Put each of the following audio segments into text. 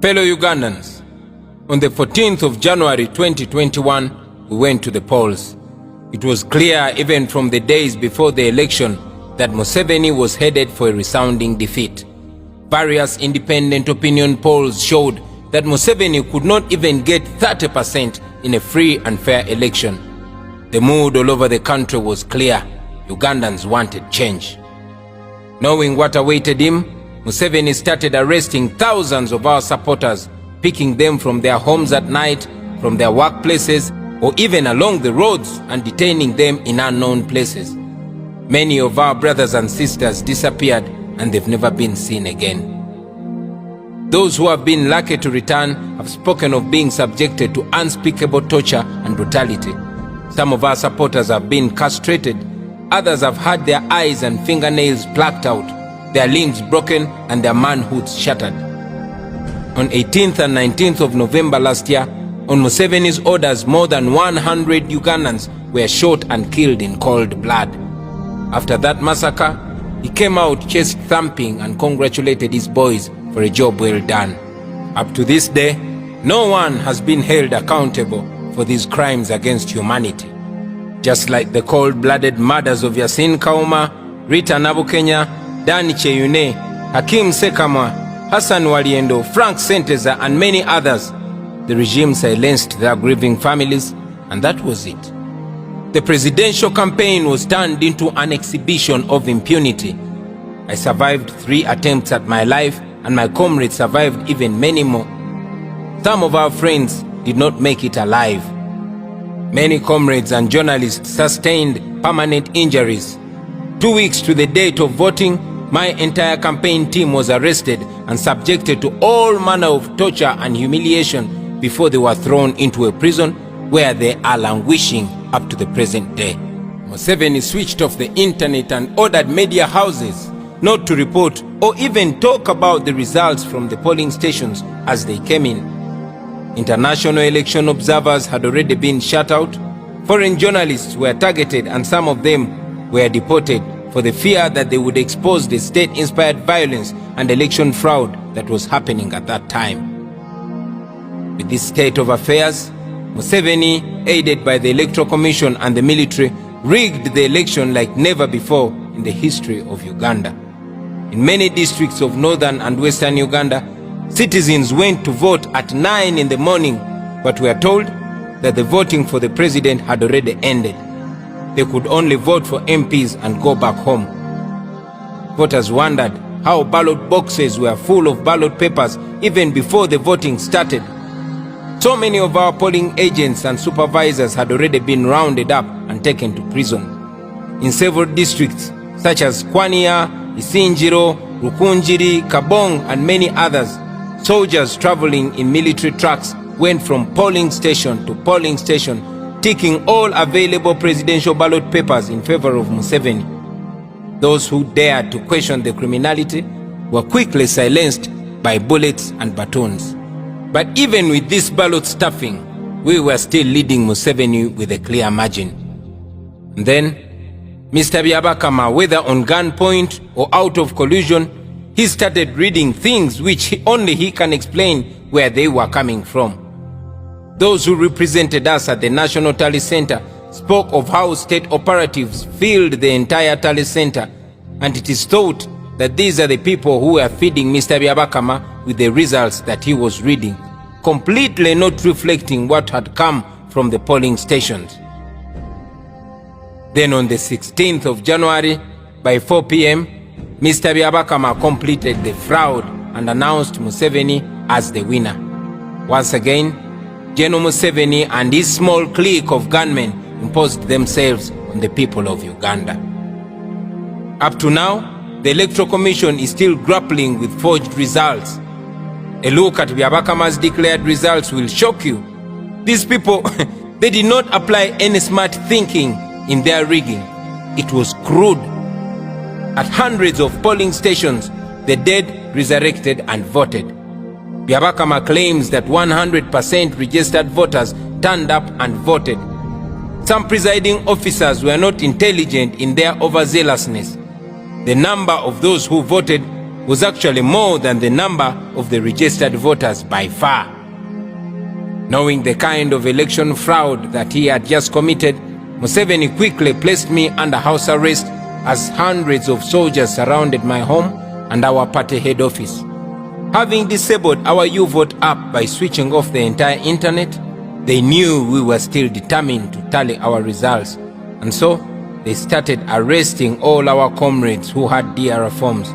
Fellow Ugandans, on the 14th of January 2021, we went to the polls. It was clear even from the days before the election that Museveni was headed for a resounding defeat. Various independent opinion polls showed that Museveni could not even get 30% in a free and fair election. The mood all over the country was clear. Ugandans wanted change. Knowing what awaited him, Museveni started arresting thousands of our supporters, picking them from their homes at night, from their workplaces, or even along the roads, and detaining them in unknown places. Many of our brothers and sisters disappeared, and they've never been seen again. Those who have been lucky to return have spoken of being subjected to unspeakable torture and brutality. Some of our supporters have been castrated. Others have had their eyes and fingernails plucked out, their limbs broken, and their manhoods shattered. On 18th and 19th of November last year, on Museveni's orders, more than 100 Ugandans were shot and killed in cold blood. After that massacre, he came out chest thumping and congratulated his boys for a job well done. Up to this day, no one has been held accountable for these crimes against humanity. Just like the cold-blooded murders of Yasin Kauma, Rita Nabukenya, Dani Cheyune, Hakim Sekamwa, Hassan Waliendo, Frank Senteza, and many others, the regime silenced their grieving families, and that was it. The presidential campaign was turned into an exhibition of impunity. I survived 3 attempts at my life, and my comrades survived even many more. Some of our friends did not make it alive. Many comrades and journalists sustained permanent injuries. 2 weeks to the date of voting, my entire campaign team was arrested and subjected to all manner of torture and humiliation before they were thrown into a prison where they are languishing up to the present day. Museveni switched off the internet and ordered media houses not to report or even talk about the results from the polling stations as they came in. International election observers had already been shut out. Foreign journalists were targeted, and some of them were deported for the fear that they would expose the state-inspired violence and election fraud that was happening at that time. With this state of affairs, Museveni, aided by the Electoral Commission and the military, rigged the election like never before in the history of Uganda. In many districts of northern and western Uganda, citizens went to vote at 9 in the morning, but were told that the voting for the president had already ended. They could only vote for MPs and go back home. Voters wondered how ballot boxes were full of ballot papers even before the voting started. So many of our polling agents and supervisors had already been rounded up and taken to prison. In several districts such as Kwaniya, Isinjiro, Rukunjiri, Kabong, and many others, soldiers traveling in military trucks went from polling station to polling station, taking all available presidential ballot papers in favor of Museveni. Those who dared to question the criminality were quickly silenced by bullets and batons. But even with this ballot stuffing, we were still leading Museveni with a clear margin. And then, Mr. Byabakama, whether on gunpoint or out of collusion, he started reading things which only he can explain where they were coming from. Those who represented us at the National Tally Center spoke of how state operatives filled the entire Tally Center, and it is thought that these are the people who were feeding Mr. Byabakama with the results that he was reading, completely not reflecting what had come from the polling stations. Then on the 16th of January, by 4 p.m., Mr. Byabakama completed the fraud and announced Museveni as the winner. Once again, General Museveni and his small clique of gunmen imposed themselves on the people of Uganda. Up to now, the Electoral Commission is still grappling with forged results. A look at Byabakama's declared results will shock you. These people, they did not apply any smart thinking in their rigging. It was crude. At hundreds of polling stations, the dead resurrected and voted. Byabakama claims that 100% registered voters turned up and voted. Some presiding officers were not intelligent in their overzealousness. The number of those who voted was actually more than the number of the registered voters by far. Knowing the kind of election fraud that he had just committed, Museveni quickly placed me under house arrest as hundreds of soldiers surrounded my home and our party head office. Having disabled our U-Vote app by switching off the entire internet, they knew we were still determined to tally our results, and so they started arresting all our comrades who had DR forms.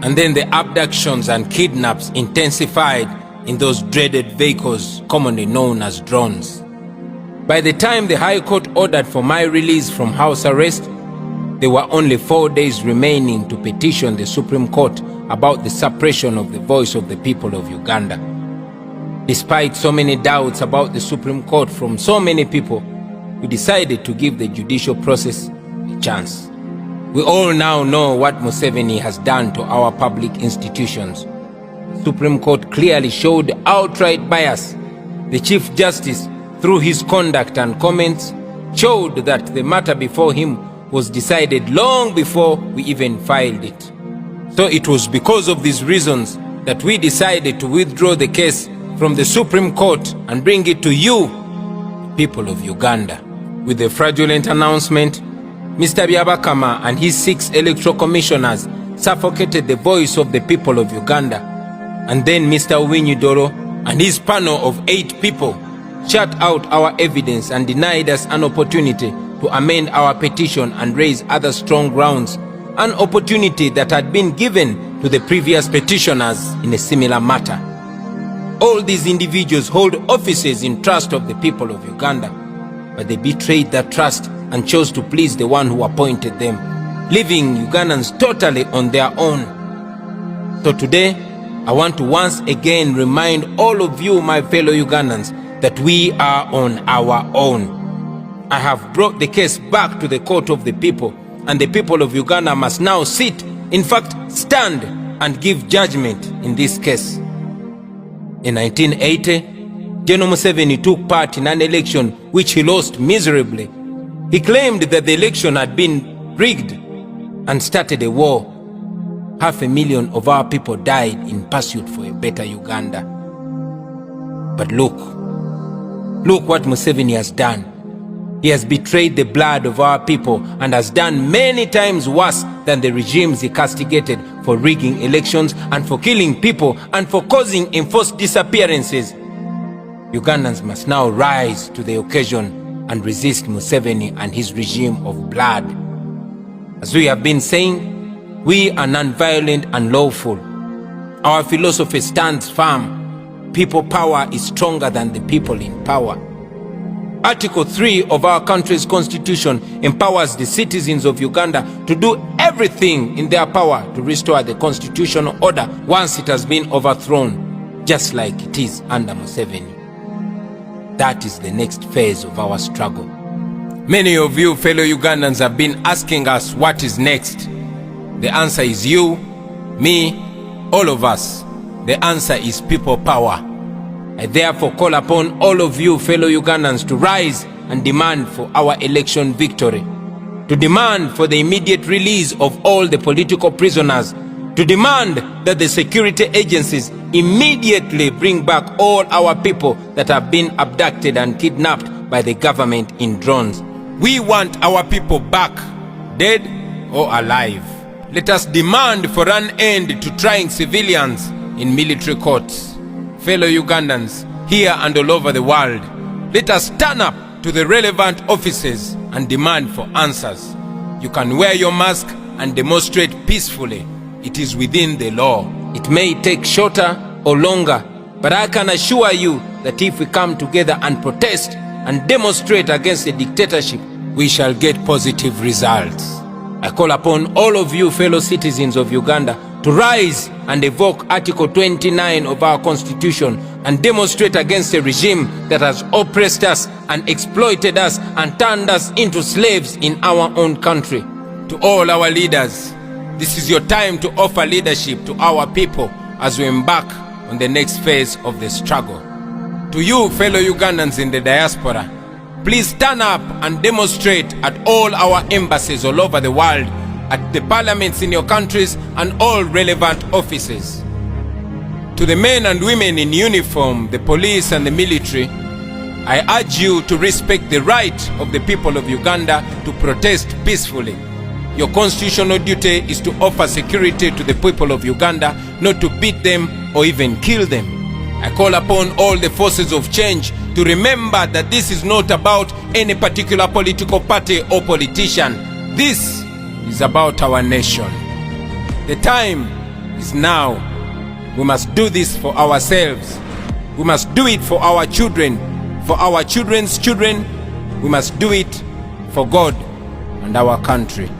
And then the abductions and kidnaps intensified in those dreaded vehicles commonly known as drones. By the time the High Court ordered for my release from house arrest, there were only 4 days remaining to petition the Supreme Court about the suppression of the voice of the people of Uganda. Despite so many doubts about the Supreme Court from so many people, we decided to give the judicial process a chance. We all now know what Museveni has done to our public institutions. The Supreme Court clearly showed outright bias. The Chief Justice, through his conduct and comments, showed that the matter before him was decided long before we even filed it. So it was because of these reasons that we decided to withdraw the case from the Supreme Court and bring it to you, people of Uganda. With the fraudulent announcement, Mr. Byabakama and his 6 electoral commissioners suffocated the voice of the people of Uganda. And then Mr. Uwinyidoro and his panel of 8 people shut out our evidence and denied us an opportunity to amend our petition and raise other strong grounds, an opportunity that had been given to the previous petitioners in a similar matter. All these individuals hold offices in trust of the people of Uganda, but they betrayed that trust and chose to please the one who appointed them, leaving Ugandans totally on their own. So today, I want to once again remind all of you, my fellow Ugandans, that we are on our own. I have brought the case back to the court of the people, and the people of Uganda must now sit, in fact stand, and give judgment in this case. In 1980, General Museveni took part in an election which he lost miserably. He claimed that the election had been rigged and started a war. 500,000 of our people died in pursuit for a better Uganda. But look what Museveni has done. He has betrayed the blood of our people and has done many times worse than the regimes he castigated for rigging elections and for killing people and for causing enforced disappearances. Ugandans must now rise to the occasion and resist Museveni and his regime of blood. As we have been saying, we are non-violent and lawful. Our philosophy stands firm. People power is stronger than the people in power. Article 3 of our country's constitution empowers the citizens of Uganda to do everything in their power to restore the constitutional order once it has been overthrown, just like it is under Museveni. That is the next phase of our struggle. Many of you fellow Ugandans have been asking us what is next. The answer is you, me, all of us. The answer is people power. I therefore call upon all of you fellow Ugandans to rise and demand for our election victory, to demand for the immediate release of all the political prisoners, to demand that the security agencies immediately bring back all our people that have been abducted and kidnapped by the government in drones. We want our people back, dead or alive. Let us demand for an end to trying civilians in military courts. Fellow Ugandans, here and all over the world, let us stand up to the relevant offices and demand for answers. You can wear your mask and demonstrate peacefully. It is within the law. It may take shorter or longer, but I can assure you that if we come together and protest and demonstrate against the dictatorship, we shall get positive results. I call upon all of you fellow citizens of Uganda to rise and evoke Article 29 of our Constitution and demonstrate against a regime that has oppressed us and exploited us and turned us into slaves in our own country. To all our leaders, this is your time to offer leadership to our people as we embark on the next phase of the struggle. To you fellow Ugandans in the diaspora, please stand up and demonstrate at all our embassies all over the world at the parliaments in your countries and all relevant offices. To the men and women in uniform, the police and the military, I urge you to respect the right of the people of Uganda to protest peacefully. Your constitutional duty is to offer security to the people of Uganda, not to beat them or even kill them. I call upon all the forces of change to remember that this is not about any particular political party or politician. This is about our nation. The time is now. We must do this for ourselves. We must do it for our children, for our children's children. We must do it for God and our country.